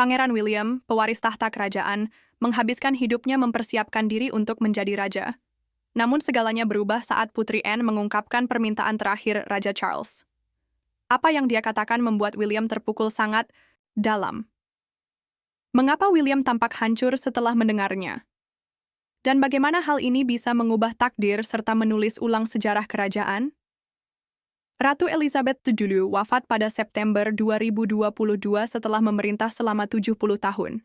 Pangeran William, pewaris tahta kerajaan, menghabiskan hidupnya mempersiapkan diri untuk menjadi raja. Namun segalanya berubah saat Putri Anne mengungkapkan permintaan terakhir Raja Charles. Apa yang dia katakan membuat William terpukul sangat dalam. Mengapa William tampak hancur setelah mendengarnya? Dan bagaimana hal ini bisa mengubah takdir serta menulis ulang sejarah kerajaan? Ratu Elizabeth II wafat pada September 2022 setelah memerintah selama 70 tahun.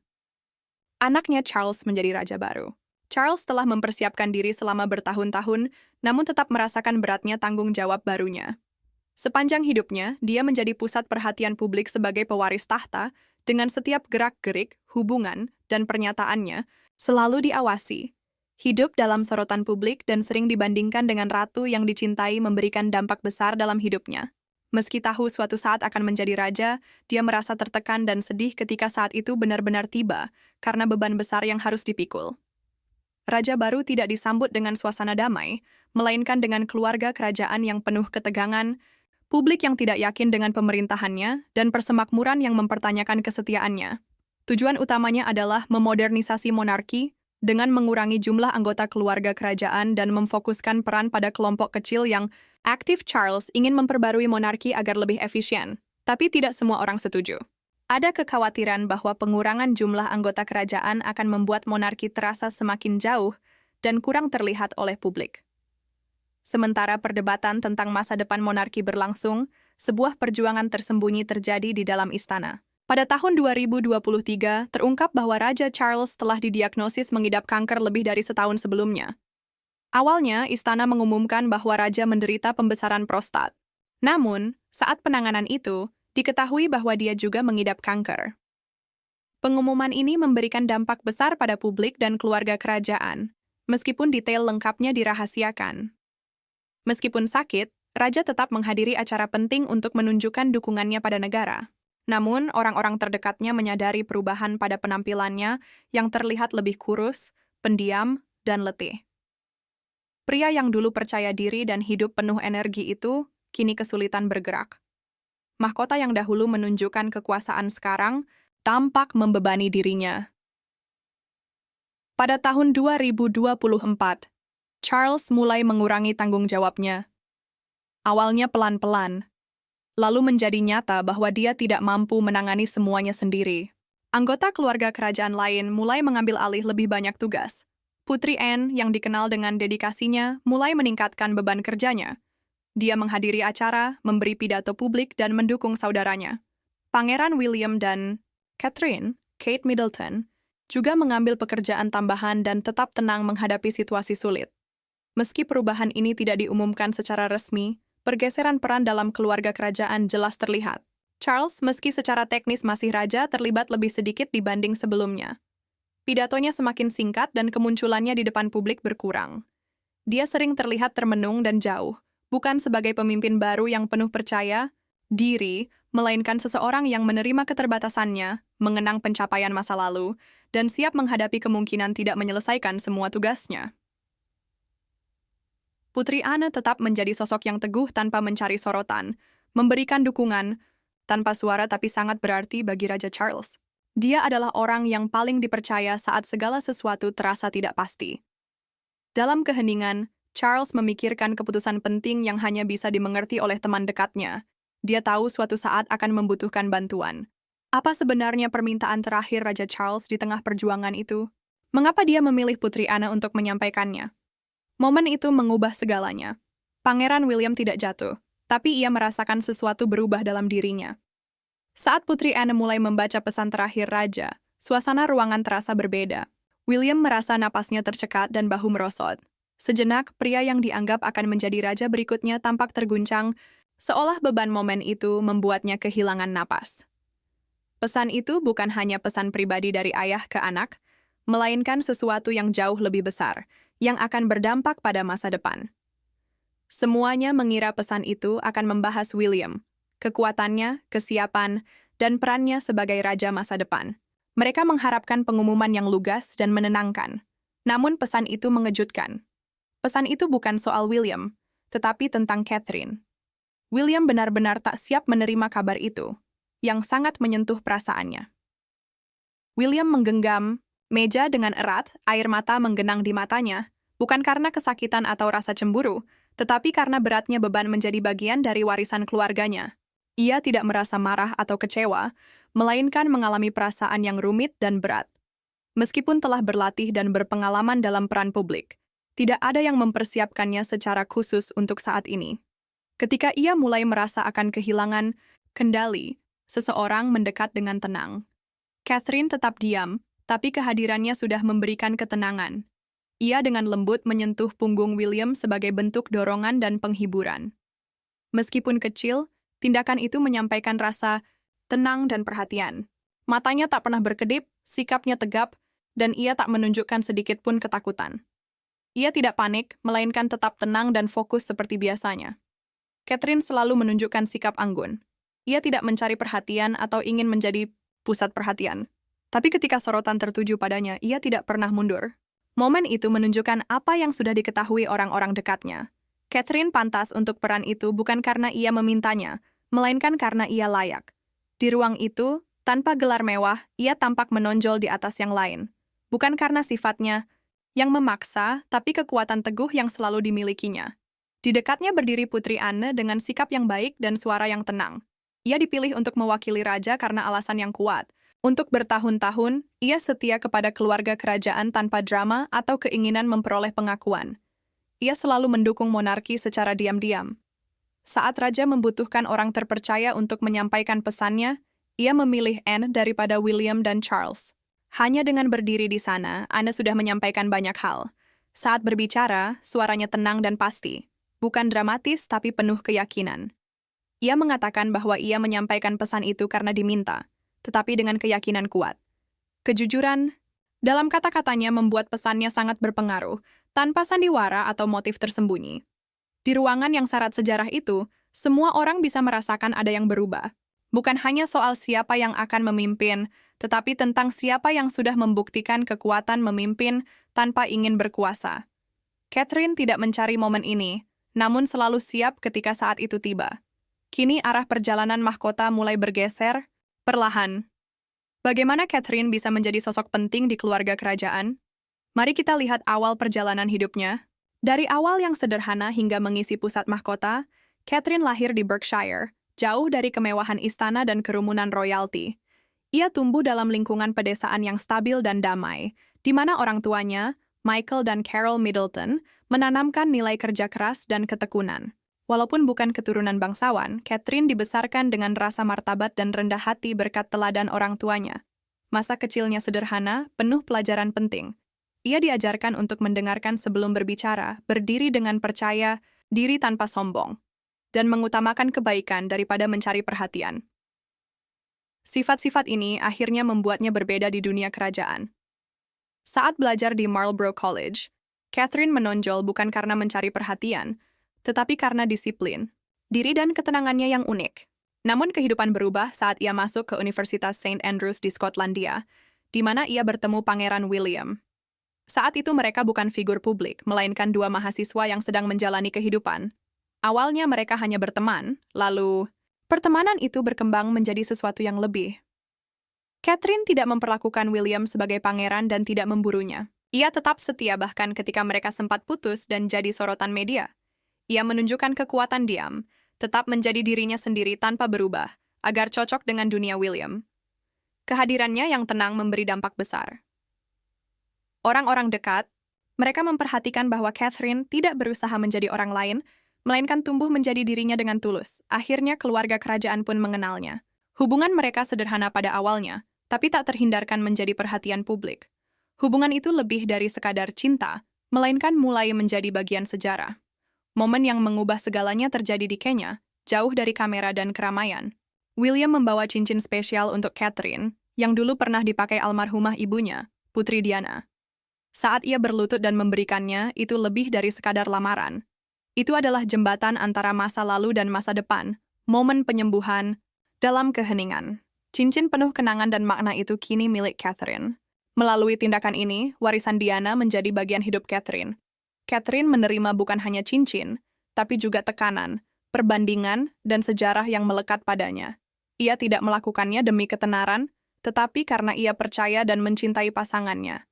Anaknya Charles menjadi raja baru. Charles telah mempersiapkan diri selama bertahun-tahun, namun tetap merasakan beratnya tanggung jawab barunya. Sepanjang hidupnya, dia menjadi pusat perhatian publik sebagai pewaris tahta, dengan setiap gerak-gerik, hubungan, dan pernyataannya selalu diawasi. Hidup dalam sorotan publik dan sering dibandingkan dengan ratu yang dicintai memberikan dampak besar dalam hidupnya. Meski tahu suatu saat akan menjadi raja, dia merasa tertekan dan sedih ketika saat itu benar-benar tiba, karena beban besar yang harus dipikul. Raja baru tidak disambut dengan suasana damai, melainkan dengan keluarga kerajaan yang penuh ketegangan, publik yang tidak yakin dengan pemerintahannya, dan persemakmuran yang mempertanyakan kesetiaannya. Tujuan utamanya adalah memodernisasi monarki dengan mengurangi jumlah anggota keluarga kerajaan dan memfokuskan peran pada kelompok kecil yang aktif. Charles ingin memperbarui monarki agar lebih efisien, tapi tidak semua orang setuju. Ada kekhawatiran bahwa pengurangan jumlah anggota kerajaan akan membuat monarki terasa semakin jauh dan kurang terlihat oleh publik. Sementara perdebatan tentang masa depan monarki berlangsung, sebuah perjuangan tersembunyi terjadi di dalam istana. Pada tahun 2023, terungkap bahwa Raja Charles telah didiagnosis mengidap kanker lebih dari setahun sebelumnya. Awalnya, istana mengumumkan bahwa raja menderita pembesaran prostat. Namun, saat penanganan itu, diketahui bahwa dia juga mengidap kanker. Pengumuman ini memberikan dampak besar pada publik dan keluarga kerajaan, meskipun detail lengkapnya dirahasiakan. Meskipun sakit, raja tetap menghadiri acara penting untuk menunjukkan dukungannya pada negara. Namun, orang-orang terdekatnya menyadari perubahan pada penampilannya yang terlihat lebih kurus, pendiam, dan letih. Pria yang dulu percaya diri dan hidup penuh energi itu kini kesulitan bergerak. Mahkota yang dahulu menunjukkan kekuasaan sekarang tampak membebani dirinya. Pada tahun 2024, Charles mulai mengurangi tanggung jawabnya. Awalnya pelan-pelan, lalu menjadi nyata bahwa dia tidak mampu menangani semuanya sendiri. Anggota keluarga kerajaan lain mulai mengambil alih lebih banyak tugas. Putri Anne, yang dikenal dengan dedikasinya, mulai meningkatkan beban kerjanya. Dia menghadiri acara, memberi pidato publik, dan mendukung saudaranya. Pangeran William dan Catherine, Kate Middleton, juga mengambil pekerjaan tambahan dan tetap tenang menghadapi situasi sulit. Meski perubahan ini tidak diumumkan secara resmi, pergeseran peran dalam keluarga kerajaan jelas terlihat. Charles, meski secara teknis masih raja, terlibat lebih sedikit dibanding sebelumnya. Pidatonya semakin singkat dan kemunculannya di depan publik berkurang. Dia sering terlihat termenung dan jauh, bukan sebagai pemimpin baru yang penuh percaya diri, melainkan seseorang yang menerima keterbatasannya, mengenang pencapaian masa lalu, dan siap menghadapi kemungkinan tidak menyelesaikan semua tugasnya. Putri Anne tetap menjadi sosok yang teguh tanpa mencari sorotan, memberikan dukungan tanpa suara tapi sangat berarti bagi Raja Charles. Dia adalah orang yang paling dipercaya saat segala sesuatu terasa tidak pasti. Dalam keheningan, Charles memikirkan keputusan penting yang hanya bisa dimengerti oleh teman dekatnya. Dia tahu suatu saat akan membutuhkan bantuan. Apa sebenarnya permintaan terakhir Raja Charles di tengah perjuangan itu? Mengapa dia memilih Putri Anne untuk menyampaikannya? Momen itu mengubah segalanya. Pangeran William tidak jatuh, tapi ia merasakan sesuatu berubah dalam dirinya. Saat Putri Anne mulai membaca pesan terakhir raja, suasana ruangan terasa berbeda. William merasa napasnya tercekat dan bahu merosot. Sejenak, pria yang dianggap akan menjadi raja berikutnya tampak terguncang, seolah beban momen itu membuatnya kehilangan napas. Pesan itu bukan hanya pesan pribadi dari ayah ke anak, melainkan sesuatu yang jauh lebih besar, yang akan berdampak pada masa depan. Semuanya mengira pesan itu akan membahas William, kekuatannya, kesiapan, dan perannya sebagai raja masa depan. Mereka mengharapkan pengumuman yang lugas dan menenangkan. Namun pesan itu mengejutkan. Pesan itu bukan soal William, tetapi tentang Catherine. William benar-benar tak siap menerima kabar itu, yang sangat menyentuh perasaannya. William menggenggam meja dengan erat, air mata menggenang di matanya, bukan karena kesakitan atau rasa cemburu, tetapi karena beratnya beban menjadi bagian dari warisan keluarganya. Ia tidak merasa marah atau kecewa, melainkan mengalami perasaan yang rumit dan berat. Meskipun telah berlatih dan berpengalaman dalam peran publik, tidak ada yang mempersiapkannya secara khusus untuk saat ini. Ketika ia mulai merasa akan kehilangan kendali, seseorang mendekat dengan tenang. Catherine tetap diam, tapi kehadirannya sudah memberikan ketenangan. Ia dengan lembut menyentuh punggung William sebagai bentuk dorongan dan penghiburan. Meskipun kecil, tindakan itu menyampaikan rasa tenang dan perhatian. Matanya tak pernah berkedip, sikapnya tegap, dan ia tak menunjukkan sedikit pun ketakutan. Ia tidak panik, melainkan tetap tenang dan fokus seperti biasanya. Catherine selalu menunjukkan sikap anggun. Ia tidak mencari perhatian atau ingin menjadi pusat perhatian. Tapi ketika sorotan tertuju padanya, ia tidak pernah mundur. Momen itu menunjukkan apa yang sudah diketahui orang-orang dekatnya. Catherine pantas untuk peran itu bukan karena ia memintanya, melainkan karena ia layak. Di ruang itu, tanpa gelar mewah, ia tampak menonjol di atas yang lain. Bukan karena sifatnya yang memaksa, tapi kekuatan teguh yang selalu dimilikinya. Di dekatnya berdiri Putri Anne dengan sikap yang baik dan suara yang tenang. Ia dipilih untuk mewakili raja karena alasan yang kuat. Untuk bertahun-tahun, ia setia kepada keluarga kerajaan tanpa drama atau keinginan memperoleh pengakuan. Ia selalu mendukung monarki secara diam-diam. Saat raja membutuhkan orang terpercaya untuk menyampaikan pesannya, ia memilih Anne daripada William dan Charles. Hanya dengan berdiri di sana, Anne sudah menyampaikan banyak hal. Saat berbicara, suaranya tenang dan pasti. Bukan dramatis, tapi penuh keyakinan. Ia mengatakan bahwa ia menyampaikan pesan itu karena diminta, tetapi dengan keyakinan kuat. Kejujuran dalam kata-katanya membuat pesannya sangat berpengaruh, tanpa sandiwara atau motif tersembunyi. Di ruangan yang syarat sejarah itu, semua orang bisa merasakan ada yang berubah. Bukan hanya soal siapa yang akan memimpin, tetapi tentang siapa yang sudah membuktikan kekuatan memimpin tanpa ingin berkuasa. Catherine tidak mencari momen ini, namun selalu siap ketika saat itu tiba. Kini arah perjalanan mahkota mulai bergeser, perlahan. Bagaimana Catherine bisa menjadi sosok penting di keluarga kerajaan? Mari kita lihat awal perjalanan hidupnya. Dari awal yang sederhana hingga mengisi pusat mahkota, Catherine lahir di Berkshire, jauh dari kemewahan istana dan kerumunan royalty. Ia tumbuh dalam lingkungan pedesaan yang stabil dan damai, di mana orang tuanya, Michael dan Carol Middleton, menanamkan nilai kerja keras dan ketekunan. Walaupun bukan keturunan bangsawan, Catherine dibesarkan dengan rasa martabat dan rendah hati berkat teladan orang tuanya. Masa kecilnya sederhana, penuh pelajaran penting. Ia diajarkan untuk mendengarkan sebelum berbicara, berdiri dengan percaya, diri tanpa sombong, dan mengutamakan kebaikan daripada mencari perhatian. Sifat-sifat ini akhirnya membuatnya berbeda di dunia kerajaan. Saat belajar di Marlborough College, Catherine menonjol bukan karena mencari perhatian, tetapi karena disiplin, diri dan ketenangannya yang unik. Namun kehidupan berubah saat ia masuk ke Universitas St. Andrews di Skotlandia, di mana ia bertemu Pangeran William. Saat itu mereka bukan figur publik, melainkan dua mahasiswa yang sedang menjalani kehidupan. Awalnya mereka hanya berteman, lalu pertemanan itu berkembang menjadi sesuatu yang lebih. Catherine tidak memperlakukan William sebagai pangeran dan tidak memburunya. Ia tetap setia bahkan ketika mereka sempat putus dan jadi sorotan media. Ia menunjukkan kekuatan diam, tetap menjadi dirinya sendiri tanpa berubah, agar cocok dengan dunia William. Kehadirannya yang tenang memberi dampak besar. Orang-orang dekat, mereka memperhatikan bahwa Catherine tidak berusaha menjadi orang lain, melainkan tumbuh menjadi dirinya dengan tulus. Akhirnya keluarga kerajaan pun mengenalnya. Hubungan mereka sederhana pada awalnya, tapi tak terhindarkan menjadi perhatian publik. Hubungan itu lebih dari sekadar cinta, melainkan mulai menjadi bagian sejarah. Momen yang mengubah segalanya terjadi di Kenya, jauh dari kamera dan keramaian. William membawa cincin spesial untuk Catherine, yang dulu pernah dipakai almarhumah ibunya, Putri Diana. Saat ia berlutut dan memberikannya, itu lebih dari sekadar lamaran. Itu adalah jembatan antara masa lalu dan masa depan, momen penyembuhan dalam keheningan. Cincin penuh kenangan dan makna itu kini milik Catherine. Melalui tindakan ini, warisan Diana menjadi bagian hidup Catherine. Catherine menerima bukan hanya cincin, tapi juga tekanan, perbandingan, dan sejarah yang melekat padanya. Ia tidak melakukannya demi ketenaran, tetapi karena ia percaya dan mencintai pasangannya.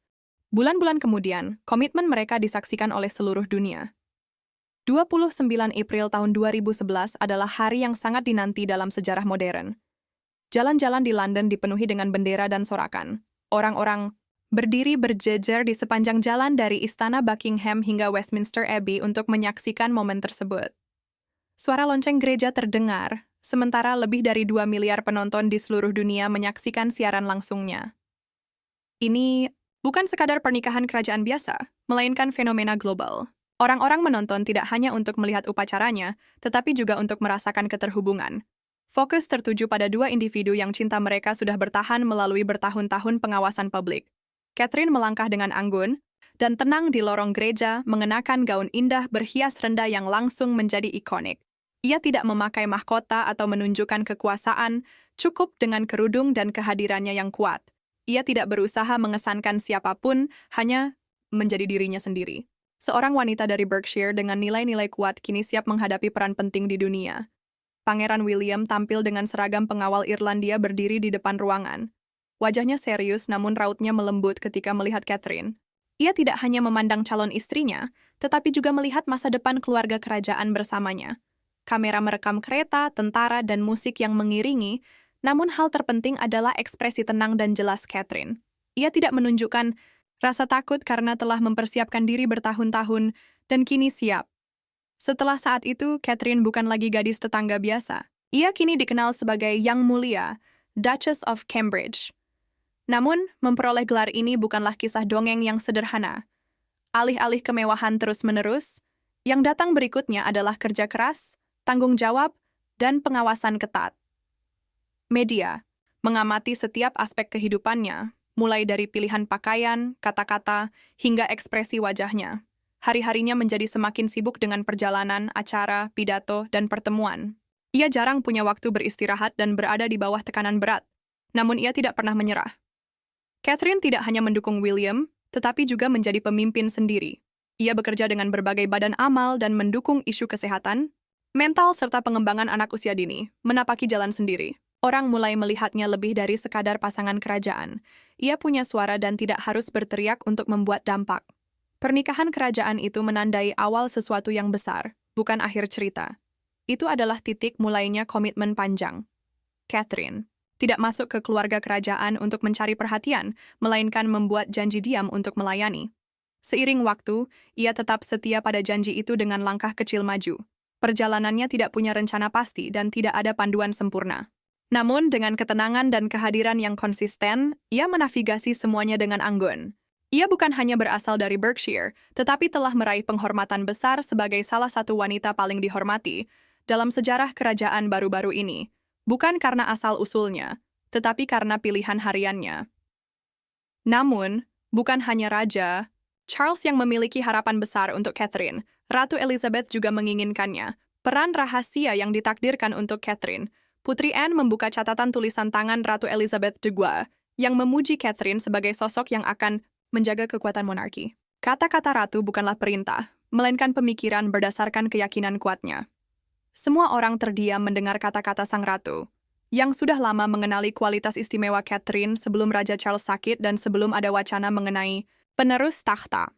Bulan-bulan kemudian, komitmen mereka disaksikan oleh seluruh dunia. 29 April tahun 2011 adalah hari yang sangat dinanti dalam sejarah modern. Jalan-jalan di London dipenuhi dengan bendera dan sorakan. Orang-orang berdiri berjejer di sepanjang jalan dari Istana Buckingham hingga Westminster Abbey untuk menyaksikan momen tersebut. Suara lonceng gereja terdengar, sementara lebih dari 2 miliar penonton di seluruh dunia menyaksikan siaran langsungnya. Ini bukan sekadar pernikahan kerajaan biasa, melainkan fenomena global. Orang-orang menonton tidak hanya untuk melihat upacaranya, tetapi juga untuk merasakan keterhubungan. Fokus tertuju pada dua individu yang cinta mereka sudah bertahan melalui bertahun-tahun pengawasan publik. Catherine melangkah dengan anggun dan tenang di lorong gereja mengenakan gaun indah berhias rendah yang langsung menjadi ikonik. Ia tidak memakai mahkota atau menunjukkan kekuasaan, cukup dengan kerudung dan kehadirannya yang kuat. Ia tidak berusaha mengesankan siapapun, hanya menjadi dirinya sendiri. Seorang wanita dari Berkshire dengan nilai-nilai kuat kini siap menghadapi peran penting di dunia. Pangeran William tampil dengan seragam pengawal Irlandia berdiri di depan ruangan. Wajahnya serius namun rautnya melembut ketika melihat Catherine. Ia tidak hanya memandang calon istrinya, tetapi juga melihat masa depan keluarga kerajaan bersamanya. Kamera merekam kereta, tentara, dan musik yang mengiringi, namun hal terpenting adalah ekspresi tenang dan jelas Catherine. Ia tidak menunjukkan rasa takut karena telah mempersiapkan diri bertahun-tahun dan kini siap. Setelah saat itu, Catherine bukan lagi gadis tetangga biasa. Ia kini dikenal sebagai Yang Mulia, Duchess of Cambridge. Namun, memperoleh gelar ini bukanlah kisah dongeng yang sederhana. Alih-alih kemewahan terus-menerus, yang datang berikutnya adalah kerja keras, tanggung jawab, dan pengawasan ketat. Media mengamati setiap aspek kehidupannya, mulai dari pilihan pakaian, kata-kata, hingga ekspresi wajahnya. Hari-harinya menjadi semakin sibuk dengan perjalanan, acara, pidato, dan pertemuan. Ia jarang punya waktu beristirahat dan berada di bawah tekanan berat, namun ia tidak pernah menyerah. Catherine tidak hanya mendukung William, tetapi juga menjadi pemimpin sendiri. Ia bekerja dengan berbagai badan amal dan mendukung isu kesehatan, mental, serta pengembangan anak usia dini, menapaki jalan sendiri. Orang mulai melihatnya lebih dari sekadar pasangan kerajaan. Ia punya suara dan tidak harus berteriak untuk membuat dampak. Pernikahan kerajaan itu menandai awal sesuatu yang besar, bukan akhir cerita. Itu adalah titik mulainya komitmen panjang. Catherine tidak masuk ke keluarga kerajaan untuk mencari perhatian, melainkan membuat janji diam untuk melayani. Seiring waktu, ia tetap setia pada janji itu dengan langkah kecil maju. Perjalanannya tidak punya rencana pasti dan tidak ada panduan sempurna. Namun, dengan ketenangan dan kehadiran yang konsisten, ia menavigasi semuanya dengan anggun. Ia bukan hanya berasal dari Berkshire, tetapi telah meraih penghormatan besar sebagai salah satu wanita paling dihormati dalam sejarah kerajaan baru-baru ini, bukan karena asal-usulnya, tetapi karena pilihan hariannya. Namun, bukan hanya Raja Charles yang memiliki harapan besar untuk Catherine, Ratu Elizabeth juga menginginkannya. Peran rahasia yang ditakdirkan untuk Catherine. Putri Anne membuka catatan tulisan tangan Ratu Elizabeth II yang memuji Catherine sebagai sosok yang akan menjaga kekuatan monarki. Kata-kata ratu bukanlah perintah, melainkan pemikiran berdasarkan keyakinan kuatnya. Semua orang terdiam mendengar kata-kata sang ratu, yang sudah lama mengenali kualitas istimewa Catherine sebelum Raja Charles sakit dan sebelum ada wacana mengenai penerus takhta.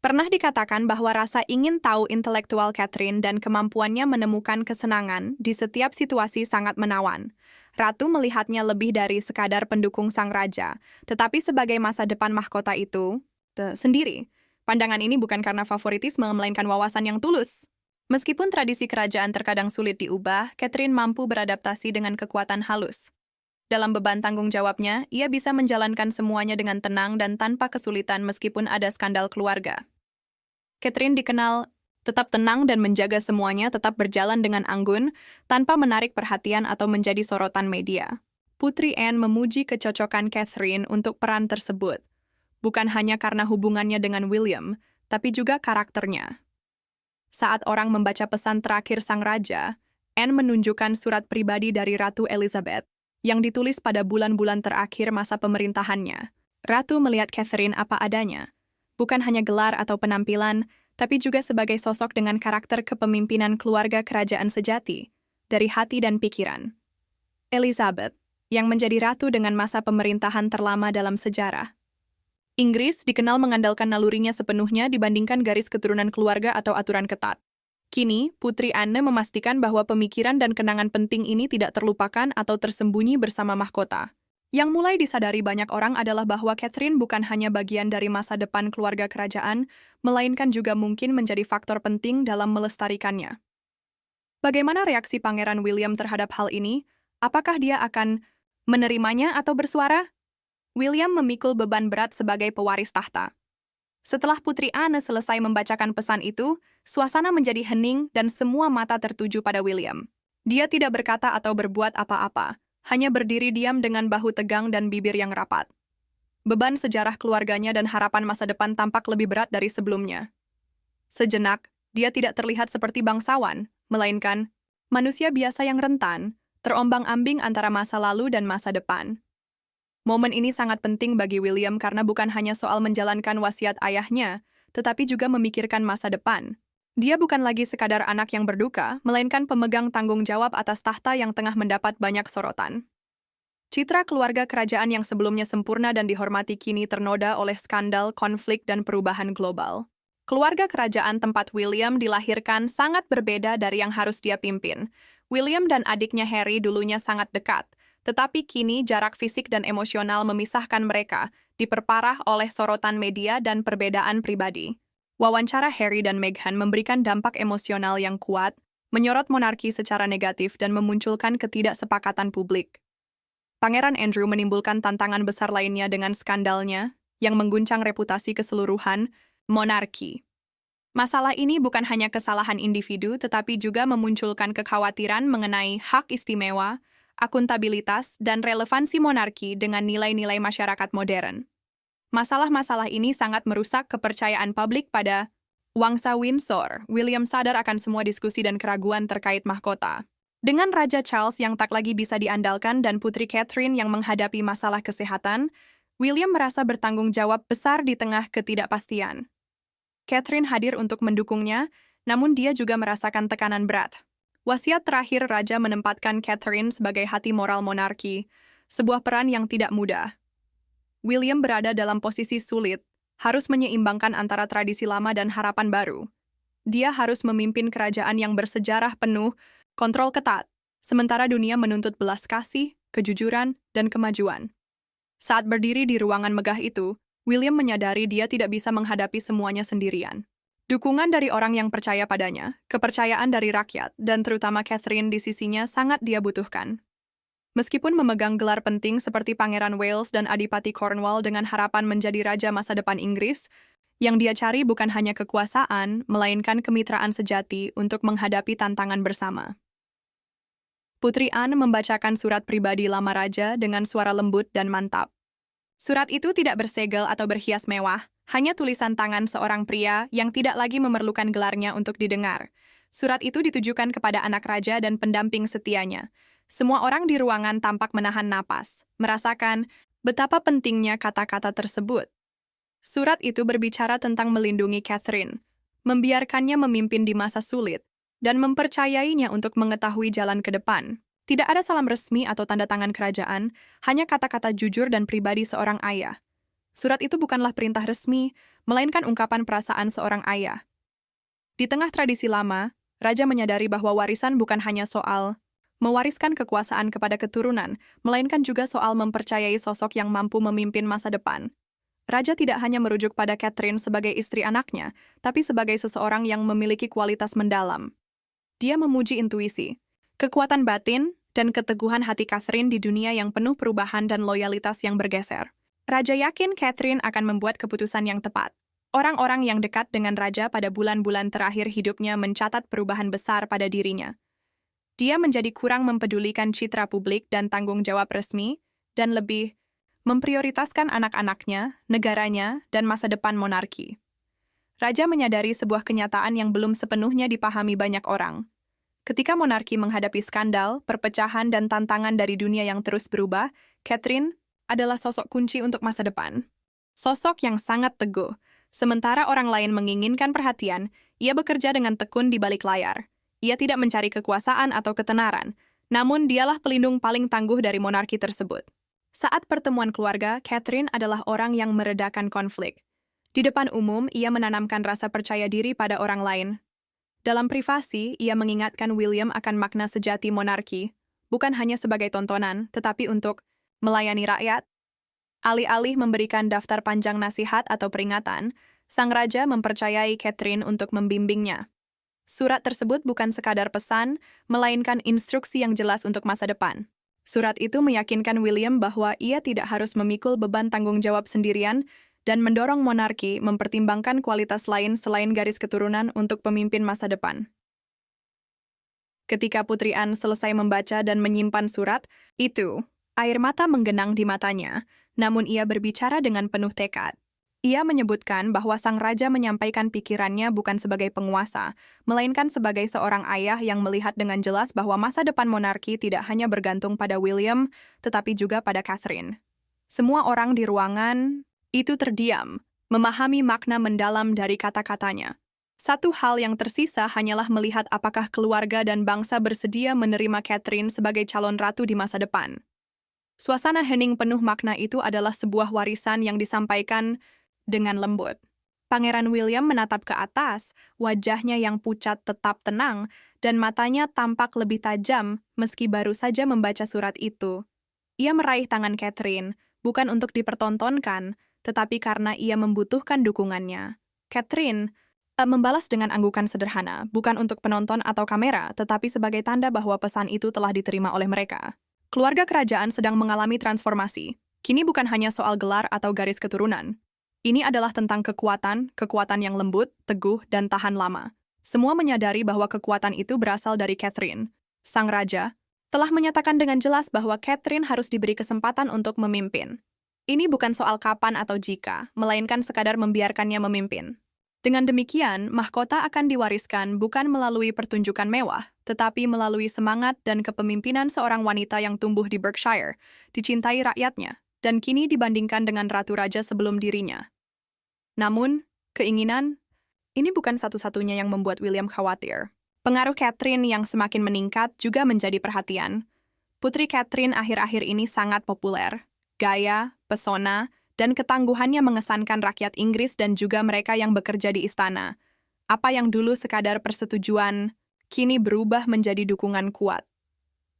Pernah dikatakan bahwa rasa ingin tahu intelektual Catherine dan kemampuannya menemukan kesenangan di setiap situasi sangat menawan. Ratu melihatnya lebih dari sekadar pendukung sang raja, tetapi sebagai masa depan mahkota itu sendiri. Pandangan ini bukan karena favoritisme, melainkan wawasan yang tulus. Meskipun tradisi kerajaan terkadang sulit diubah, Catherine mampu beradaptasi dengan kekuatan halus. Dalam beban tanggung jawabnya, ia bisa menjalankan semuanya dengan tenang dan tanpa kesulitan meskipun ada skandal keluarga. Catherine dikenal tetap tenang dan menjaga semuanya tetap berjalan dengan anggun, tanpa menarik perhatian atau menjadi sorotan media. Putri Anne memuji kecocokan Catherine untuk peran tersebut, bukan hanya karena hubungannya dengan William, tapi juga karakternya. Saat orang membaca pesan terakhir sang raja, Anne menunjukkan surat pribadi dari Ratu Elizabeth, yang ditulis pada bulan-bulan terakhir masa pemerintahannya. Ratu melihat Catherine apa adanya, bukan hanya gelar atau penampilan, tapi juga sebagai sosok dengan karakter kepemimpinan keluarga kerajaan sejati, dari hati dan pikiran. Elizabeth, yang menjadi ratu dengan masa pemerintahan terlama dalam sejarah. Inggris dikenal mengandalkan nalurinya sepenuhnya dibandingkan garis keturunan keluarga atau aturan ketat. Kini, Putri Anne memastikan bahwa pemikiran dan kenangan penting ini tidak terlupakan atau tersembunyi bersama mahkota. Yang mulai disadari banyak orang adalah bahwa Catherine bukan hanya bagian dari masa depan keluarga kerajaan, melainkan juga mungkin menjadi faktor penting dalam melestarikannya. Bagaimana reaksi Pangeran William terhadap hal ini? Apakah dia akan menerimanya atau bersuara? William memikul beban berat sebagai pewaris tahta. Setelah Putri Anne selesai membacakan pesan itu, suasana menjadi hening dan semua mata tertuju pada William. Dia tidak berkata atau berbuat apa-apa, hanya berdiri diam dengan bahu tegang dan bibir yang rapat. Beban sejarah keluarganya dan harapan masa depan tampak lebih berat dari sebelumnya. Sejenak, dia tidak terlihat seperti bangsawan, melainkan manusia biasa yang rentan, terombang-ambing antara masa lalu dan masa depan. Momen ini sangat penting bagi William karena bukan hanya soal menjalankan wasiat ayahnya, tetapi juga memikirkan masa depan. Dia bukan lagi sekadar anak yang berduka, melainkan pemegang tanggung jawab atas tahta yang tengah mendapat banyak sorotan. Citra keluarga kerajaan yang sebelumnya sempurna dan dihormati kini ternoda oleh skandal, konflik, dan perubahan global. Keluarga kerajaan tempat William dilahirkan sangat berbeda dari yang harus dia pimpin. William dan adiknya Harry dulunya sangat dekat, tetapi kini jarak fisik dan emosional memisahkan mereka, diperparah oleh sorotan media dan perbedaan pribadi. Wawancara Harry dan Meghan memberikan dampak emosional yang kuat, menyorot monarki secara negatif dan memunculkan ketidaksepakatan publik. Pangeran Andrew menimbulkan tantangan besar lainnya dengan skandalnya, yang mengguncang reputasi keseluruhan monarki. Masalah ini bukan hanya kesalahan individu, tetapi juga memunculkan kekhawatiran mengenai hak istimewa, akuntabilitas, dan relevansi monarki dengan nilai-nilai masyarakat modern. Masalah-masalah ini sangat merusak kepercayaan publik pada Wangsa Windsor. William sadar akan semua diskusi dan keraguan terkait mahkota. Dengan Raja Charles yang tak lagi bisa diandalkan dan Putri Catherine yang menghadapi masalah kesehatan, William merasa bertanggung jawab besar di tengah ketidakpastian. Catherine hadir untuk mendukungnya, namun dia juga merasakan tekanan berat. Wasiat terakhir Raja menempatkan Catherine sebagai hati moral monarki, sebuah peran yang tidak mudah. William berada dalam posisi sulit, harus menyeimbangkan antara tradisi lama dan harapan baru. Dia harus memimpin kerajaan yang bersejarah penuh, kontrol ketat, sementara dunia menuntut belas kasih, kejujuran, dan kemajuan. Saat berdiri di ruangan megah itu, William menyadari dia tidak bisa menghadapi semuanya sendirian. Dukungan dari orang yang percaya padanya, kepercayaan dari rakyat, dan terutama Catherine di sisinya sangat dia butuhkan. Meskipun memegang gelar penting seperti Pangeran Wales dan Adipati Cornwall dengan harapan menjadi raja masa depan Inggris, yang dia cari bukan hanya kekuasaan, melainkan kemitraan sejati untuk menghadapi tantangan bersama. Putri Anne membacakan surat pribadi lama raja dengan suara lembut dan mantap. Surat itu tidak bersegel atau berhias mewah, hanya tulisan tangan seorang pria yang tidak lagi memerlukan gelarnya untuk didengar. Surat itu ditujukan kepada anak raja dan pendamping setianya. Semua orang di ruangan tampak menahan napas, merasakan betapa pentingnya kata-kata tersebut. Surat itu berbicara tentang melindungi Catherine, membiarkannya memimpin di masa sulit, dan mempercayainya untuk mengetahui jalan ke depan. Tidak ada salam resmi atau tanda tangan kerajaan, hanya kata-kata jujur dan pribadi seorang ayah. Surat itu bukanlah perintah resmi, melainkan ungkapan perasaan seorang ayah. Di tengah tradisi lama, Raja menyadari bahwa warisan bukan hanya soal mewariskan kekuasaan kepada keturunan, melainkan juga soal mempercayai sosok yang mampu memimpin masa depan. Raja tidak hanya merujuk pada Catherine sebagai istri anaknya, tapi sebagai seseorang yang memiliki kualitas mendalam. Dia memuji intuisi, kekuatan batin, dan keteguhan hati Catherine di dunia yang penuh perubahan dan loyalitas yang bergeser. Raja yakin Catherine akan membuat keputusan yang tepat. Orang-orang yang dekat dengan Raja pada bulan-bulan terakhir hidupnya mencatat perubahan besar pada dirinya. Dia menjadi kurang mempedulikan citra publik dan tanggung jawab resmi, dan lebih memprioritaskan anak-anaknya, negaranya, dan masa depan monarki. Raja menyadari sebuah kenyataan yang belum sepenuhnya dipahami banyak orang. Ketika monarki menghadapi skandal, perpecahan, dan tantangan dari dunia yang terus berubah, Catherine adalah sosok kunci untuk masa depan. Sosok yang sangat teguh. Sementara orang lain menginginkan perhatian, ia bekerja dengan tekun di balik layar. Ia tidak mencari kekuasaan atau ketenaran, Namun dialah pelindung paling tangguh dari monarki tersebut. Saat pertemuan keluarga, Catherine adalah orang yang meredakan konflik. Di depan umum, ia menanamkan rasa percaya diri pada orang lain. Dalam privasi, ia mengingatkan William akan makna sejati monarki, bukan hanya sebagai tontonan, tetapi untuk melayani rakyat. Alih-alih memberikan daftar panjang nasihat atau peringatan, sang raja mempercayai Catherine untuk membimbingnya. Surat tersebut bukan sekadar pesan, melainkan instruksi yang jelas untuk masa depan. Surat itu meyakinkan William bahwa ia tidak harus memikul beban tanggung jawab sendirian dan mendorong monarki mempertimbangkan kualitas lain selain garis keturunan untuk pemimpin masa depan. Ketika Putri Anne selesai membaca dan menyimpan surat itu, air mata menggenang di matanya, namun ia berbicara dengan penuh tekad. Ia menyebutkan bahwa sang raja menyampaikan pikirannya bukan sebagai penguasa, melainkan sebagai seorang ayah yang melihat dengan jelas bahwa masa depan monarki tidak hanya bergantung pada William, tetapi juga pada Catherine. Semua orang di ruangan itu terdiam, memahami makna mendalam dari kata-katanya. Satu hal yang tersisa hanyalah melihat apakah keluarga dan bangsa bersedia menerima Catherine sebagai calon ratu di masa depan. Suasana hening penuh makna itu adalah sebuah warisan yang disampaikan dengan lembut. Pangeran William menatap ke atas, wajahnya yang pucat tetap tenang, dan matanya tampak lebih tajam meski baru saja membaca surat itu. Ia meraih tangan Catherine, bukan untuk dipertontonkan, tetapi karena ia membutuhkan dukungannya. Catherine membalas dengan anggukan sederhana, bukan untuk penonton atau kamera, tetapi sebagai tanda bahwa pesan itu telah diterima oleh mereka. Keluarga kerajaan sedang mengalami transformasi. Kini bukan hanya soal gelar atau garis keturunan. Ini adalah tentang kekuatan yang lembut, teguh, dan tahan lama. Semua menyadari bahwa kekuatan itu berasal dari Catherine. Sang raja telah menyatakan dengan jelas bahwa Catherine harus diberi kesempatan untuk memimpin. Ini bukan soal kapan atau jika, melainkan sekadar membiarkannya memimpin. Dengan demikian, mahkota akan diwariskan bukan melalui pertunjukan mewah, tetapi melalui semangat dan kepemimpinan seorang wanita yang tumbuh di Berkshire, dicintai rakyatnya, dan kini dibandingkan dengan ratu raja sebelum dirinya. Namun, keinginan ini bukan satu-satunya yang membuat William khawatir. Pengaruh Catherine yang semakin meningkat juga menjadi perhatian. Putri Catherine akhir-akhir ini sangat populer. Gaya, pesona, dan ketangguhannya mengesankan rakyat Inggris dan juga mereka yang bekerja di istana. Apa yang dulu sekadar persetujuan, kini berubah menjadi dukungan kuat.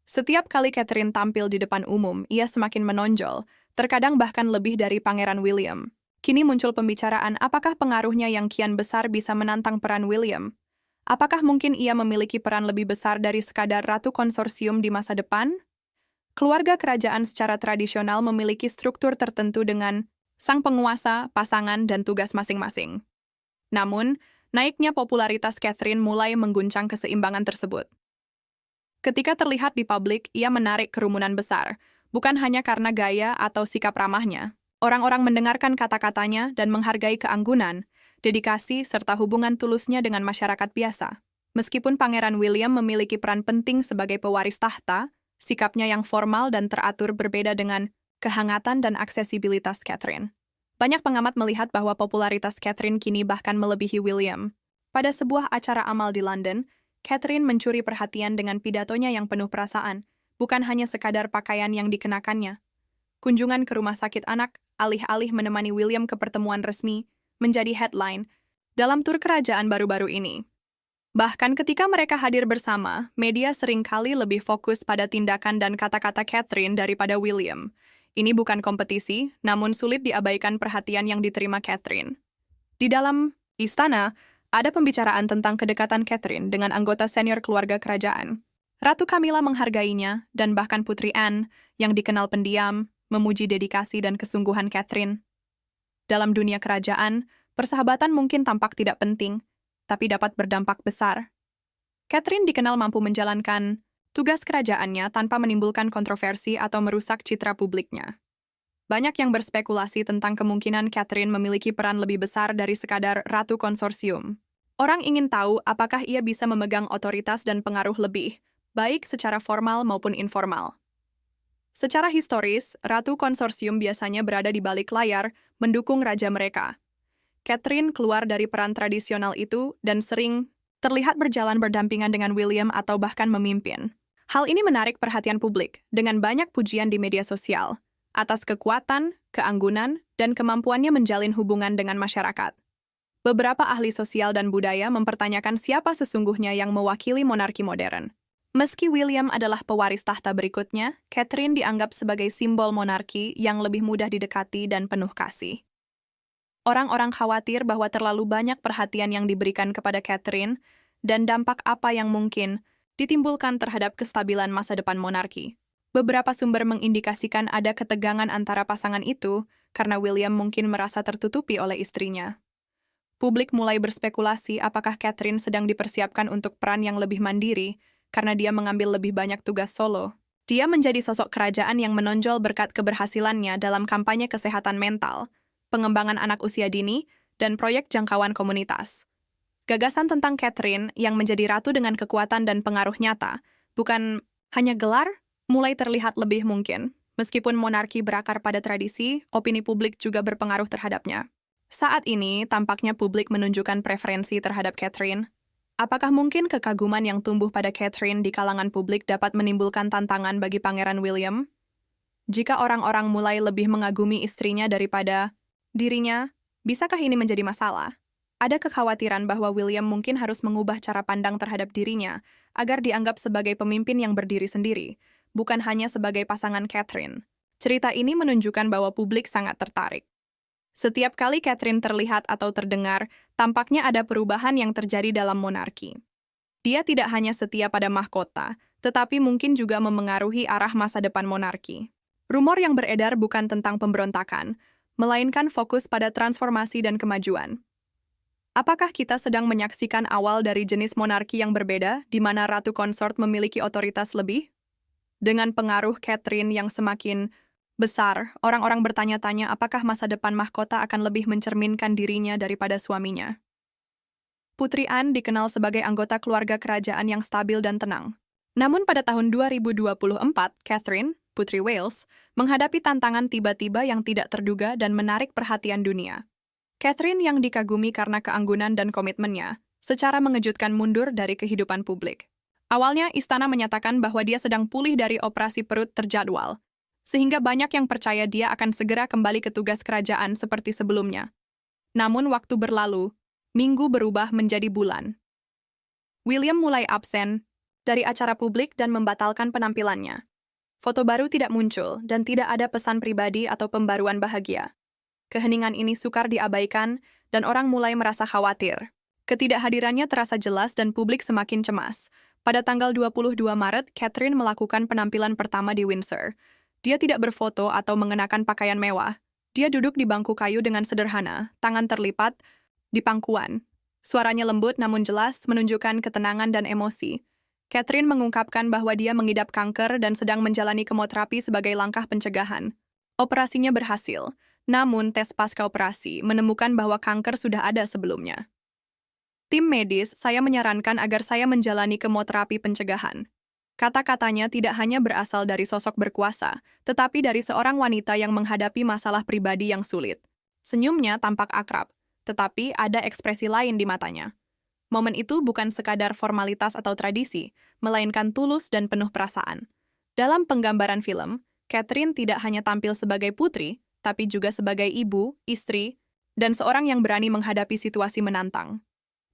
Setiap kali Catherine tampil di depan umum, ia semakin menonjol, terkadang bahkan lebih dari Pangeran William. Kini muncul pembicaraan apakah pengaruhnya yang kian besar bisa menantang peran William. Apakah mungkin ia memiliki peran lebih besar dari sekadar ratu konsorsium di masa depan? Keluarga kerajaan secara tradisional memiliki struktur tertentu dengan sang penguasa, pasangan, dan tugas masing-masing. Namun, naiknya popularitas Catherine mulai mengguncang keseimbangan tersebut. Ketika terlihat di publik, ia menarik kerumunan besar, bukan hanya karena gaya atau sikap ramahnya. Orang-orang mendengarkan kata-katanya dan menghargai keanggunan, dedikasi, serta hubungan tulusnya dengan masyarakat biasa. Meskipun Pangeran William memiliki peran penting sebagai pewaris tahta, sikapnya yang formal dan teratur berbeda dengan kehangatan dan aksesibilitas Catherine. Banyak pengamat melihat bahwa popularitas Catherine kini bahkan melebihi William. Pada sebuah acara amal di London, Catherine mencuri perhatian dengan pidatonya yang penuh perasaan, bukan hanya sekadar pakaian yang dikenakannya. Kunjungan ke rumah sakit anak, alih-alih menemani William ke pertemuan resmi, menjadi headline dalam tur kerajaan baru-baru ini. Bahkan ketika mereka hadir bersama, media seringkali lebih fokus pada tindakan dan kata-kata Catherine daripada William. Ini bukan kompetisi, namun sulit diabaikan perhatian yang diterima Catherine. Di dalam istana, ada pembicaraan tentang kedekatan Catherine dengan anggota senior keluarga kerajaan. Ratu Camilla menghargainya, dan bahkan Putri Anne, yang dikenal pendiam, memuji dedikasi dan kesungguhan Catherine. Dalam dunia kerajaan, persahabatan mungkin tampak tidak penting, tapi dapat berdampak besar. Catherine dikenal mampu menjalankan tugas kerajaannya tanpa menimbulkan kontroversi atau merusak citra publiknya. Banyak yang berspekulasi tentang kemungkinan Catherine memiliki peran lebih besar dari sekadar ratu konsorsium. Orang ingin tahu apakah ia bisa memegang otoritas dan pengaruh lebih, baik secara formal maupun informal. Secara historis, ratu konsorsium biasanya berada di balik layar, mendukung raja mereka. Catherine keluar dari peran tradisional itu dan sering terlihat berjalan berdampingan dengan William atau bahkan memimpin. Hal ini menarik perhatian publik dengan banyak pujian di media sosial atas kekuatan, keanggunan, dan kemampuannya menjalin hubungan dengan masyarakat. Beberapa ahli sosial dan budaya mempertanyakan siapa sesungguhnya yang mewakili monarki modern. Meski William adalah pewaris tahta berikutnya, Catherine dianggap sebagai simbol monarki yang lebih mudah didekati dan penuh kasih. Orang-orang khawatir bahwa terlalu banyak perhatian yang diberikan kepada Catherine dan dampak apa yang mungkin ditimbulkan terhadap kestabilan masa depan monarki. Beberapa sumber mengindikasikan ada ketegangan antara pasangan itu karena William mungkin merasa tertutupi oleh istrinya. Publik mulai berspekulasi apakah Catherine sedang dipersiapkan untuk peran yang lebih mandiri karena dia mengambil lebih banyak tugas solo. Dia menjadi sosok kerajaan yang menonjol berkat keberhasilannya dalam kampanye kesehatan mental, pengembangan anak usia dini, dan proyek jangkauan komunitas. Gagasan tentang Catherine yang menjadi ratu dengan kekuatan dan pengaruh nyata, bukan hanya gelar, mulai terlihat lebih mungkin. Meskipun monarki berakar pada tradisi, opini publik juga berpengaruh terhadapnya. Saat ini, tampaknya publik menunjukkan preferensi terhadap Catherine. Apakah mungkin kekaguman yang tumbuh pada Catherine di kalangan publik dapat menimbulkan tantangan bagi Pangeran William? Jika orang-orang mulai lebih mengagumi istrinya daripada dirinya, bisakah ini menjadi masalah? Ada kekhawatiran bahwa William mungkin harus mengubah cara pandang terhadap dirinya agar dianggap sebagai pemimpin yang berdiri sendiri, bukan hanya sebagai pasangan Catherine. Cerita ini menunjukkan bahwa publik sangat tertarik. Setiap kali Catherine terlihat atau terdengar, tampaknya ada perubahan yang terjadi dalam monarki. Dia tidak hanya setia pada mahkota, tetapi mungkin juga memengaruhi arah masa depan monarki. Rumor yang beredar bukan tentang pemberontakan, melainkan fokus pada transformasi dan kemajuan. Apakah kita sedang menyaksikan awal dari jenis monarki yang berbeda, di mana ratu konsort memiliki otoritas lebih? Dengan pengaruh Catherine yang semakin besar, orang-orang bertanya-tanya apakah masa depan mahkota akan lebih mencerminkan dirinya daripada suaminya. Putri Anne dikenal sebagai anggota keluarga kerajaan yang stabil dan tenang. Namun pada tahun 2024, Catherine, Putri Wales, menghadapi tantangan tiba-tiba yang tidak terduga dan menarik perhatian dunia. Catherine yang dikagumi karena keanggunan dan komitmennya, secara mengejutkan mundur dari kehidupan publik. Awalnya, istana menyatakan bahwa dia sedang pulih dari operasi perut terjadwal, sehingga banyak yang percaya dia akan segera kembali ke tugas kerajaan seperti sebelumnya. Namun waktu berlalu, minggu berubah menjadi bulan. William mulai absen dari acara publik dan membatalkan penampilannya. Foto baru tidak muncul dan tidak ada pesan pribadi atau pembaruan bahagia. Keheningan ini sukar diabaikan dan orang mulai merasa khawatir. Ketidakhadirannya terasa jelas dan publik semakin cemas. Pada tanggal 22 Maret, Catherine melakukan penampilan pertama di Windsor. Dia tidak berfoto atau mengenakan pakaian mewah. Dia duduk di bangku kayu dengan sederhana, tangan terlipat di pangkuan. Suaranya lembut namun jelas menunjukkan ketenangan dan emosi. Catherine mengungkapkan bahwa dia mengidap kanker dan sedang menjalani kemoterapi sebagai langkah pencegahan. Operasinya berhasil, namun tes pasca operasi menemukan bahwa kanker sudah ada sebelumnya. Tim medis, saya menyarankan agar saya menjalani kemoterapi pencegahan. Kata-katanya tidak hanya berasal dari sosok berkuasa, tetapi dari seorang wanita yang menghadapi masalah pribadi yang sulit. Senyumnya tampak akrab, tetapi ada ekspresi lain di matanya. Momen itu bukan sekadar formalitas atau tradisi, melainkan tulus dan penuh perasaan. Dalam penggambaran film, Catherine tidak hanya tampil sebagai putri, tapi juga sebagai ibu, istri, dan seorang yang berani menghadapi situasi menantang.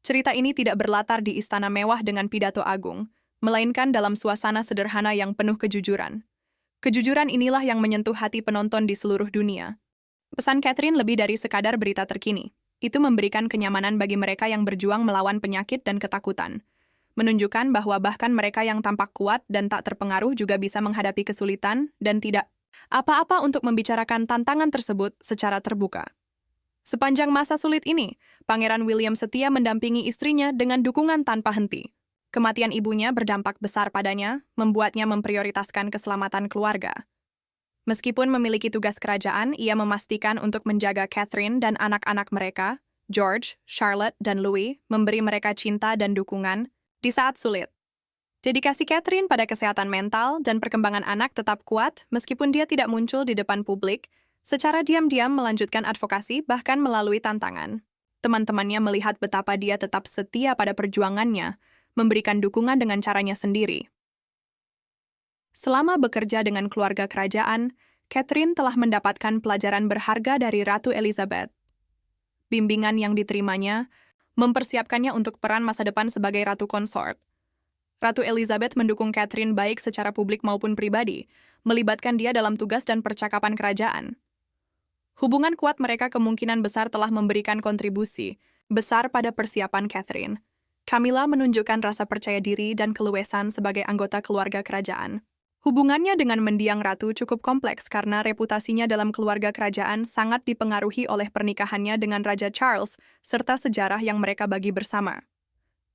Cerita ini tidak berlatar di istana mewah dengan pidato agung, melainkan dalam suasana sederhana yang penuh kejujuran. Kejujuran inilah yang menyentuh hati penonton di seluruh dunia. Pesan Catherine lebih dari sekadar berita terkini. Itu memberikan kenyamanan bagi mereka yang berjuang melawan penyakit dan ketakutan. Menunjukkan bahwa bahkan mereka yang tampak kuat dan tak terpengaruh juga bisa menghadapi kesulitan dan tidak apa-apa untuk membicarakan tantangan tersebut secara terbuka. Sepanjang masa sulit ini, Pangeran William setia mendampingi istrinya dengan dukungan tanpa henti. Kematian ibunya berdampak besar padanya, membuatnya memprioritaskan keselamatan keluarga. Meskipun memiliki tugas kerajaan, ia memastikan untuk menjaga Catherine dan anak-anak mereka, George, Charlotte, dan Louis, memberi mereka cinta dan dukungan di saat sulit. Dedikasi Catherine pada kesehatan mental dan perkembangan anak tetap kuat meskipun dia tidak muncul di depan publik, secara diam-diam melanjutkan advokasi bahkan melalui tantangan. Teman-temannya melihat betapa dia tetap setia pada perjuangannya, memberikan dukungan dengan caranya sendiri. Selama bekerja dengan keluarga kerajaan, Catherine telah mendapatkan pelajaran berharga dari Ratu Elizabeth. Bimbingan yang diterimanya mempersiapkannya untuk peran masa depan sebagai ratu konsort. Ratu Elizabeth mendukung Catherine baik secara publik maupun pribadi, melibatkan dia dalam tugas dan percakapan kerajaan. Hubungan kuat mereka kemungkinan besar telah memberikan kontribusi besar pada persiapan Catherine. Camilla menunjukkan rasa percaya diri dan keluasan sebagai anggota keluarga kerajaan. Hubungannya dengan mendiang ratu cukup kompleks karena reputasinya dalam keluarga kerajaan sangat dipengaruhi oleh pernikahannya dengan Raja Charles serta sejarah yang mereka bagi bersama.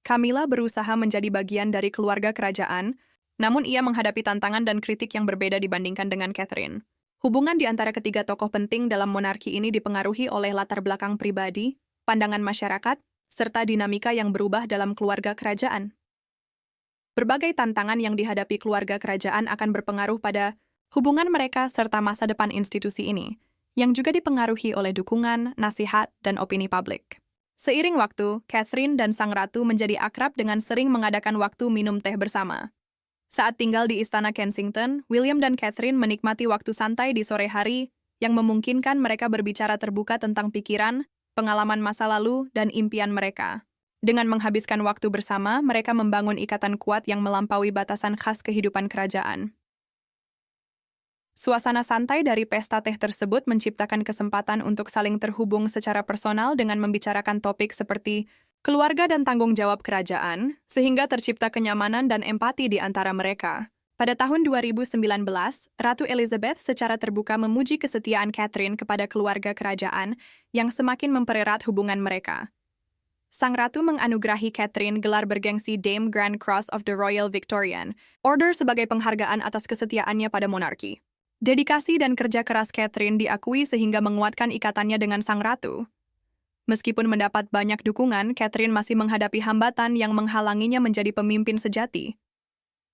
Camilla berusaha menjadi bagian dari keluarga kerajaan, namun ia menghadapi tantangan dan kritik yang berbeda dibandingkan dengan Catherine. Hubungan di antara ketiga tokoh penting dalam monarki ini dipengaruhi oleh latar belakang pribadi, pandangan masyarakat, serta dinamika yang berubah dalam keluarga kerajaan. Berbagai tantangan yang dihadapi keluarga kerajaan akan berpengaruh pada hubungan mereka serta masa depan institusi ini, yang juga dipengaruhi oleh dukungan, nasihat, dan opini publik. Seiring waktu, Catherine dan sang ratu menjadi akrab dengan sering mengadakan waktu minum teh bersama. Saat tinggal di Istana Kensington, William dan Catherine menikmati waktu santai di sore hari yang memungkinkan mereka berbicara terbuka tentang pikiran, pengalaman masa lalu, dan impian mereka. Dengan menghabiskan waktu bersama, mereka membangun ikatan kuat yang melampaui batasan khas kehidupan kerajaan. Suasana santai dari pesta teh tersebut menciptakan kesempatan untuk saling terhubung secara personal dengan membicarakan topik seperti keluarga dan tanggung jawab kerajaan, sehingga tercipta kenyamanan dan empati di antara mereka. Pada tahun 2019, Ratu Elizabeth secara terbuka memuji kesetiaan Catherine kepada keluarga kerajaan yang semakin mempererat hubungan mereka. Sang ratu menganugerahi Catherine gelar bergengsi Dame Grand Cross of the Royal Victorian Order sebagai penghargaan atas kesetiaannya pada monarki. Dedikasi dan kerja keras Catherine diakui sehingga menguatkan ikatannya dengan sang ratu. Meskipun mendapat banyak dukungan, Catherine masih menghadapi hambatan yang menghalanginya menjadi pemimpin sejati.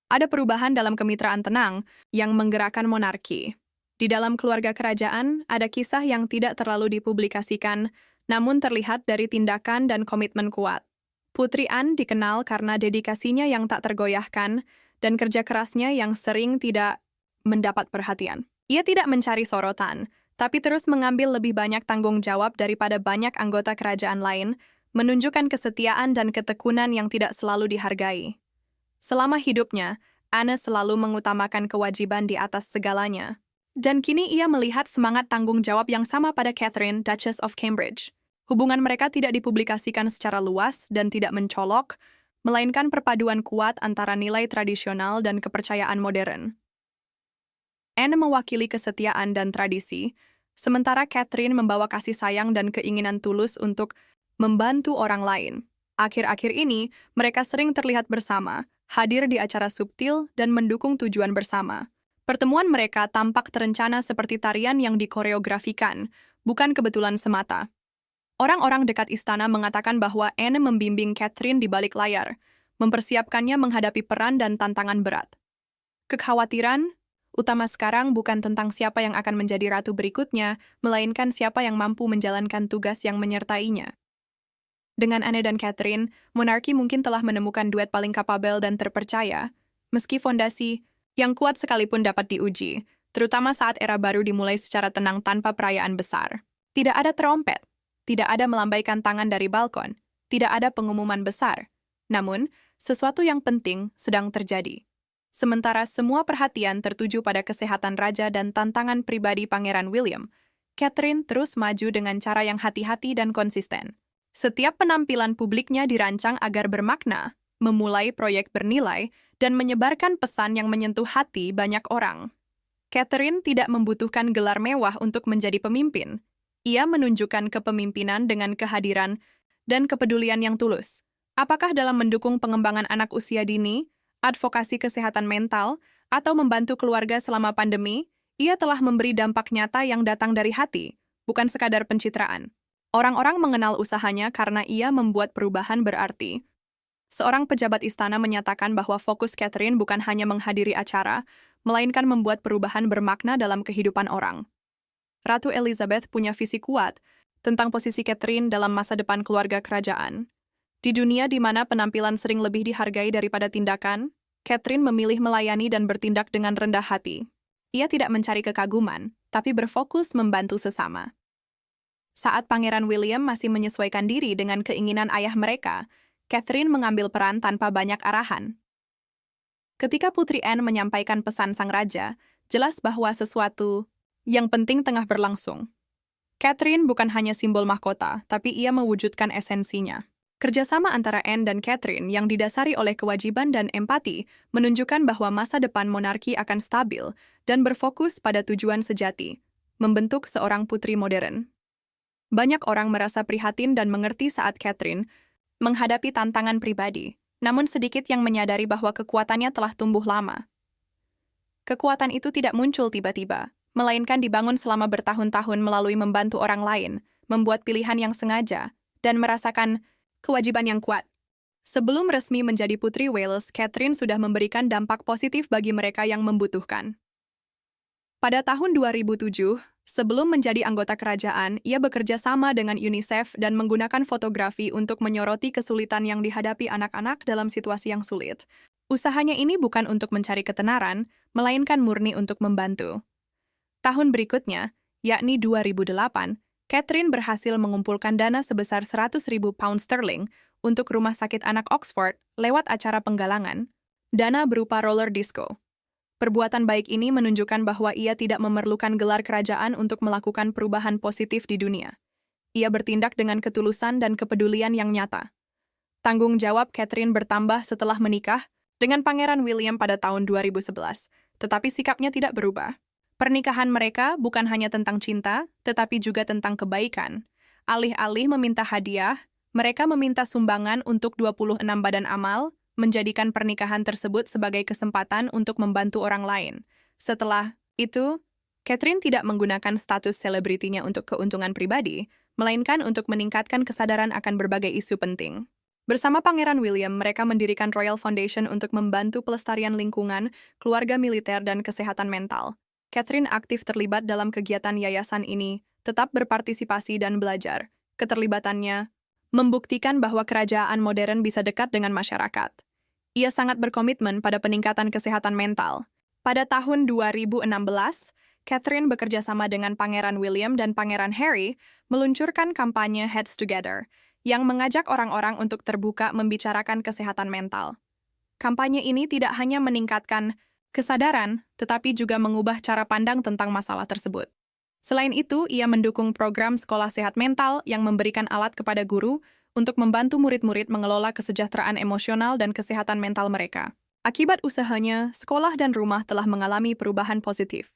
Ada perubahan dalam kemitraan tenang yang menggerakkan monarki. Di dalam keluarga kerajaan, ada kisah yang tidak terlalu dipublikasikan, namun terlihat dari tindakan dan komitmen kuat. Putri Anne dikenal karena dedikasinya yang tak tergoyahkan dan kerja kerasnya yang sering tidak mendapat perhatian. Ia tidak mencari sorotan, tapi terus mengambil lebih banyak tanggung jawab daripada banyak anggota kerajaan lain, menunjukkan kesetiaan dan ketekunan yang tidak selalu dihargai. Selama hidupnya, Anne selalu mengutamakan kewajiban di atas segalanya. Dan kini ia melihat semangat tanggung jawab yang sama pada Catherine, Duchess of Cambridge. Hubungan mereka tidak dipublikasikan secara luas dan tidak mencolok, melainkan perpaduan kuat antara nilai tradisional dan kepercayaan modern. Anne mewakili kesetiaan dan tradisi, sementara Catherine membawa kasih sayang dan keinginan tulus untuk membantu orang lain. Akhir-akhir ini, mereka sering terlihat bersama, hadir di acara subtil dan mendukung tujuan bersama. Pertemuan mereka tampak terencana seperti tarian yang dikoreografikan, bukan kebetulan semata. Orang-orang dekat istana mengatakan bahwa Anne membimbing Catherine di balik layar, mempersiapkannya menghadapi peran dan tantangan berat. Kekhawatiran utama sekarang bukan tentang siapa yang akan menjadi ratu berikutnya, melainkan siapa yang mampu menjalankan tugas yang menyertainya. Dengan Anne dan Catherine, monarki mungkin telah menemukan duet paling kapabel dan terpercaya, meski fondasi yang kuat sekalipun dapat diuji, terutama saat era baru dimulai secara tenang tanpa perayaan besar. Tidak ada trompet. Tidak ada melambaikan tangan dari balkon, tidak ada pengumuman besar. Namun, sesuatu yang penting sedang terjadi. Sementara semua perhatian tertuju pada kesehatan raja dan tantangan pribadi Pangeran William, Catherine terus maju dengan cara yang hati-hati dan konsisten. Setiap penampilan publiknya dirancang agar bermakna, memulai proyek bernilai, dan menyebarkan pesan yang menyentuh hati banyak orang. Catherine tidak membutuhkan gelar mewah untuk menjadi pemimpin. Ia menunjukkan kepemimpinan dengan kehadiran dan kepedulian yang tulus. Apakah dalam mendukung pengembangan anak usia dini, advokasi kesehatan mental, atau membantu keluarga selama pandemi, ia telah memberi dampak nyata yang datang dari hati, bukan sekadar pencitraan. Orang-orang mengenal usahanya karena ia membuat perubahan berarti. Seorang pejabat istana menyatakan bahwa fokus Catherine bukan hanya menghadiri acara, melainkan membuat perubahan bermakna dalam kehidupan orang. Ratu Elizabeth punya visi kuat tentang posisi Catherine dalam masa depan keluarga kerajaan. Di dunia di mana penampilan sering lebih dihargai daripada tindakan, Catherine memilih melayani dan bertindak dengan rendah hati. Ia tidak mencari kekaguman, tapi berfokus membantu sesama. Saat Pangeran William masih menyesuaikan diri dengan keinginan ayah mereka, Catherine mengambil peran tanpa banyak arahan. Ketika Putri Anne menyampaikan pesan sang raja, jelas bahwa sesuatu yang penting tengah berlangsung. Catherine bukan hanya simbol mahkota, tapi ia mewujudkan esensinya. Kerjasama antara Anne dan Catherine yang didasari oleh kewajiban dan empati menunjukkan bahwa masa depan monarki akan stabil dan berfokus pada tujuan sejati, membentuk seorang putri modern. Banyak orang merasa prihatin dan mengerti saat Catherine menghadapi tantangan pribadi, namun sedikit yang menyadari bahwa kekuatannya telah tumbuh lama. Kekuatan itu tidak muncul tiba-tiba, melainkan dibangun selama bertahun-tahun melalui membantu orang lain, membuat pilihan yang sengaja, dan merasakan kewajiban yang kuat. Sebelum resmi menjadi Putri Wales, Catherine sudah memberikan dampak positif bagi mereka yang membutuhkan. Pada tahun 2007, sebelum menjadi anggota kerajaan, ia bekerja sama dengan UNICEF dan menggunakan fotografi untuk menyoroti kesulitan yang dihadapi anak-anak dalam situasi yang sulit. Usahanya ini bukan untuk mencari ketenaran, melainkan murni untuk membantu. Tahun berikutnya, yakni 2008, Catherine berhasil mengumpulkan dana sebesar 100.000 pound sterling untuk Rumah Sakit Anak Oxford lewat acara penggalangan, dana berupa roller disco. Perbuatan baik ini menunjukkan bahwa ia tidak memerlukan gelar kerajaan untuk melakukan perubahan positif di dunia. Ia bertindak dengan ketulusan dan kepedulian yang nyata. Tanggung jawab Catherine bertambah setelah menikah dengan Pangeran William pada tahun 2011, tetapi sikapnya tidak berubah. Pernikahan mereka bukan hanya tentang cinta, tetapi juga tentang kebaikan. Alih-alih meminta hadiah, mereka meminta sumbangan untuk 26 badan amal, menjadikan pernikahan tersebut sebagai kesempatan untuk membantu orang lain. Setelah itu, Catherine tidak menggunakan status selebritinya untuk keuntungan pribadi, melainkan untuk meningkatkan kesadaran akan berbagai isu penting. Bersama Pangeran William, mereka mendirikan Royal Foundation untuk membantu pelestarian lingkungan, keluarga militer, dan kesehatan mental. Catherine aktif terlibat dalam kegiatan yayasan ini, tetap berpartisipasi dan belajar. Keterlibatannya membuktikan bahwa kerajaan modern bisa dekat dengan masyarakat. Ia sangat berkomitmen pada peningkatan kesehatan mental. Pada tahun 2016, Catherine bekerja sama dengan Pangeran William dan Pangeran Harry meluncurkan kampanye Heads Together, yang mengajak orang-orang untuk terbuka membicarakan kesehatan mental. Kampanye ini tidak hanya meningkatkan kesadaran, tetapi juga mengubah cara pandang tentang masalah tersebut. Selain itu, ia mendukung program sekolah sehat mental yang memberikan alat kepada guru untuk membantu murid-murid mengelola kesejahteraan emosional dan kesehatan mental mereka. Akibat usahanya, sekolah dan rumah telah mengalami perubahan positif.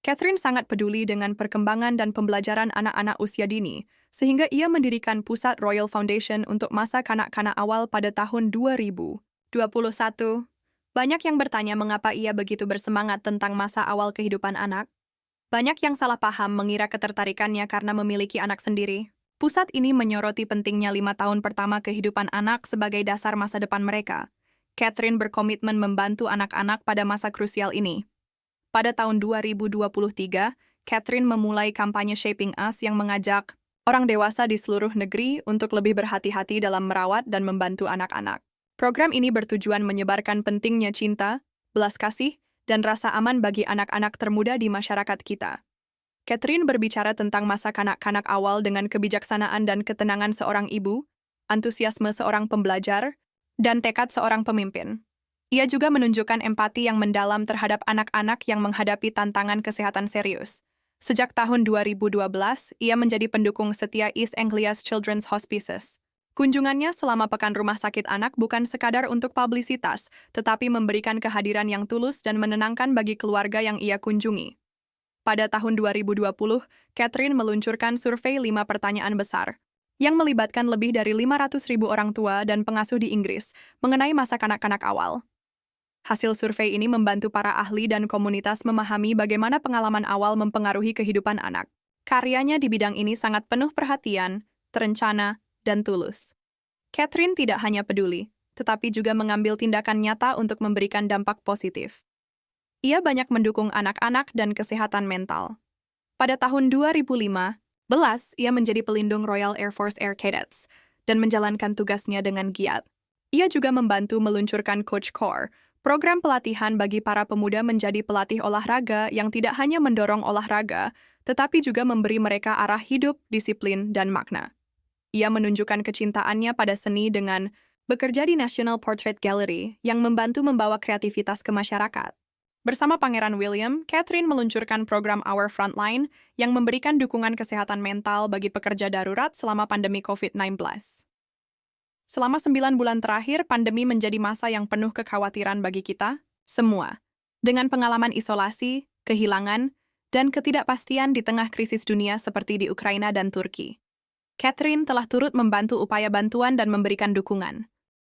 Catherine sangat peduli dengan perkembangan dan pembelajaran anak-anak usia dini, sehingga ia mendirikan Pusat Royal Foundation untuk masa kanak-kanak awal pada tahun 2021. Banyak yang bertanya mengapa ia begitu bersemangat tentang masa awal kehidupan anak. Banyak yang salah paham mengira ketertarikannya karena memiliki anak sendiri. Pusat ini menyoroti pentingnya 5 tahun pertama kehidupan anak sebagai dasar masa depan mereka. Catherine berkomitmen membantu anak-anak pada masa krusial ini. Pada tahun 2023, Catherine memulai kampanye Shaping Us yang mengajak orang dewasa di seluruh negeri untuk lebih berhati-hati dalam merawat dan membantu anak-anak. Program ini bertujuan menyebarkan pentingnya cinta, belas kasih, dan rasa aman bagi anak-anak termuda di masyarakat kita. Catherine berbicara tentang masa kanak-kanak awal dengan kebijaksanaan dan ketenangan seorang ibu, antusiasme seorang pembelajar, dan tekad seorang pemimpin. Ia juga menunjukkan empati yang mendalam terhadap anak-anak yang menghadapi tantangan kesehatan serius. Sejak tahun 2012, ia menjadi pendukung setia East Anglia's Children's Hospices. Kunjungannya selama Pekan Rumah Sakit Anak bukan sekadar untuk publisitas, tetapi memberikan kehadiran yang tulus dan menenangkan bagi keluarga yang ia kunjungi. Pada tahun 2020, Catherine meluncurkan survei 5 pertanyaan besar, yang melibatkan lebih dari 500.000 orang tua dan pengasuh di Inggris mengenai masa kanak-kanak awal. Hasil survei ini membantu para ahli dan komunitas memahami bagaimana pengalaman awal mempengaruhi kehidupan anak. Karyanya di bidang ini sangat penuh perhatian, terencana, dan tulus. Catherine tidak hanya peduli, tetapi juga mengambil tindakan nyata untuk memberikan dampak positif. Ia banyak mendukung anak-anak dan kesehatan mental. Pada tahun 2015, ia menjadi pelindung Royal Air Force Air Cadets dan menjalankan tugasnya dengan giat. Ia juga membantu meluncurkan Coach Core, Program pelatihan bagi para pemuda menjadi pelatih olahraga yang tidak hanya mendorong olahraga, tetapi juga memberi mereka arah hidup, disiplin, dan makna. Ia menunjukkan kecintaannya pada seni dengan bekerja di National Portrait Gallery yang membantu membawa kreativitas ke masyarakat. Bersama Pangeran William, Catherine meluncurkan program Our Frontline yang memberikan dukungan kesehatan mental bagi pekerja darurat selama pandemi COVID-19. Selama 9 bulan terakhir, pandemi menjadi masa yang penuh kekhawatiran bagi kita, semua. Dengan pengalaman isolasi, kehilangan, dan ketidakpastian di tengah krisis dunia seperti di Ukraina dan Turki. Catherine telah turut membantu upaya bantuan dan memberikan dukungan.